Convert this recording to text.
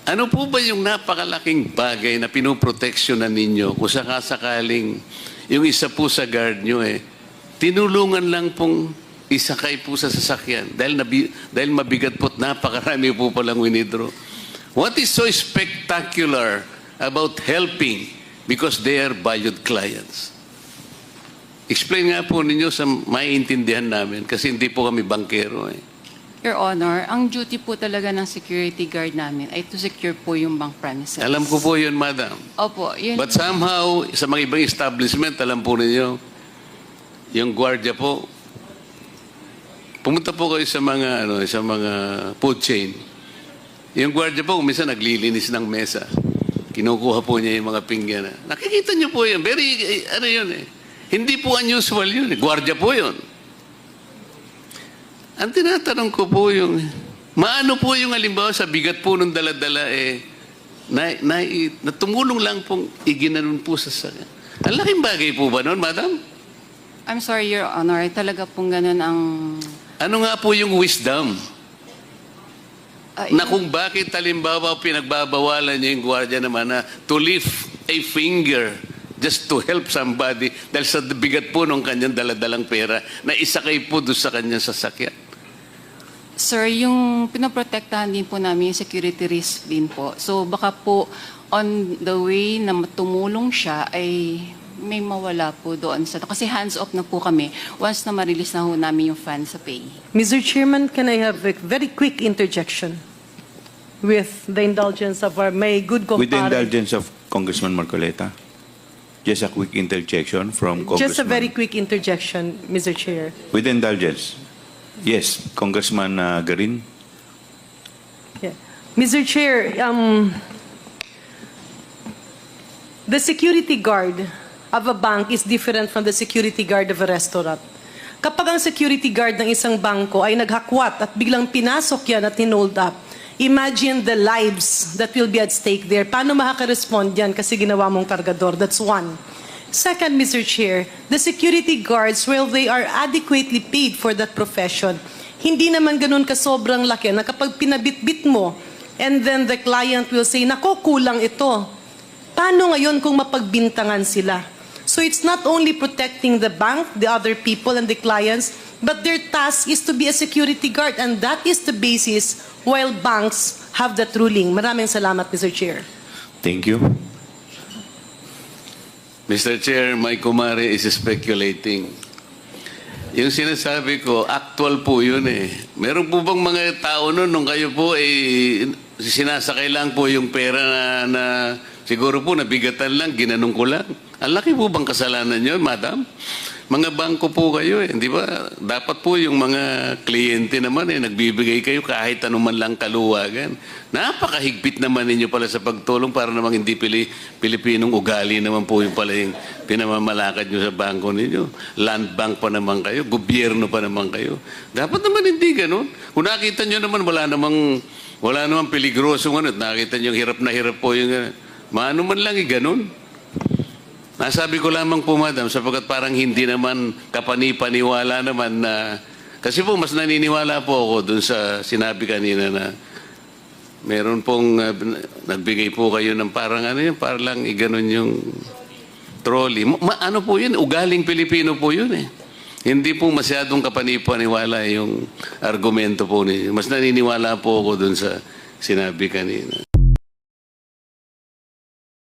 Ano po ba yung napakalaking bagay na pinoproteksyonan ninyo kung sakasakaling yung isa po sa guard nyo tinulungan lang pong isakay po sa sasakyan dahil mabigat po at napakarami po palang winidro. What is so spectacular about helping because they are valued clients? Explain nga po ninyo sa maiintindihan namin kasi hindi po kami bankero Your Honor, ang duty po talaga ng security guard namin ay to secure po yung bank premises. Alam ko po yun, madam. Opo, yun. But somehow, sa mga ibang establishment, alam po ninyo, yung gwardiya po, pumunta po kayo sa mga, food chain. Yung gwardiya po, minsan naglilinis ng mesa. Kinukuha po niya yung mga pinggan. Nakikita niyo po yun. Very, Hindi po unusual yun. Gwardiya po yun. Ang tinatanong ko po yung, maano po yung halimbawa sa bigat po ng dala-dala na tumulong lang pong iginanon po sa sakya. Ang laking bagay po ba noon, madam? I'm sorry, Your Honor. Talaga pong ganun ang... Ano nga po yung wisdom? Na kung bakit halimbawa pinagbabawalan niya yung gwardiya naman na to lift a finger just to help somebody dahil sa bigat po ng kanyang daladalang pera na isakay po doon sa kanyang sasakyan. Sir, yung pinoprotektahan din po namin yung security risk din po. So baka po on the way na tumulong siya ay may mawala po doon sa... Kasi hands-off na po kami once na ma-release na ho namin yung funds sa pay. Mr. Chairman, can I have a very quick interjection with the indulgence of our may good compadre? With the indulgence of Congressman Marcoleta, just a quick interjection from Congressman. Just a very quick interjection, Mr. Chair. With the indulgence. Yes, Congressman Garin. Yeah. Mr. Chair, the security guard of a bank is different from the security guard of a restaurant. Kapag ang security guard ng isang bangko ay naghakwat at biglang pinasok yan at hinold up, imagine the lives that will be at stake there. Paano makaka-respond yan kasi ginawa mong kargador? That's one. Second, Mr. Chair, the security guards, well, they are adequately paid for that profession. Hindi naman ganun ka sobrang laki na kapag pinabitbit mo and then the client will say, nako, kulang ito. Paano ngayon kung mapagbintangan sila? So it's not only protecting the bank, the other people and the clients, but their task is to be a security guard and that is the basis while banks have that ruling. Maraming salamat, Mr. Chair. Thank you. Mr. Chair, my kumare is speculating. Yung sinasabi ko, actual po yun Meron po bang mga tao nun nung kayo po sinasakay lang po yung pera na siguro po nabigatan lang, ginanong ko lang. Ang laki po bang kasalanan yun, madam? Mga bangko po kayo di ba? Dapat po yung mga kliyente naman nagbibigay kayo kahit anuman lang kaluwagan. Napakahigpit naman ninyo pala sa pagtulong para namang hindi Pilipinong ugali naman po yung pala yung pinamamalakad nyo sa bangko ninyo. Land bank pa naman kayo, gobyerno pa naman kayo. Dapat naman hindi ganun. Kung nakita nyo naman wala namang peligroso at nakita nyo hirap na hirap po yung maano man lang ganun. Nasabi ko lamang po, madam, sapagkat parang hindi naman kapani-paniwala naman na... Kasi po, mas naniniwala po ako dun sa sinabi kanina na meron pong nagbigay po kayo ng parang parang lang iganon yung trolley. Ano po yun? Ugaling Pilipino po yun Hindi po masyadong kapani-paniwala yung argumento po ninyo. Mas naniniwala po ako dun sa sinabi kanina.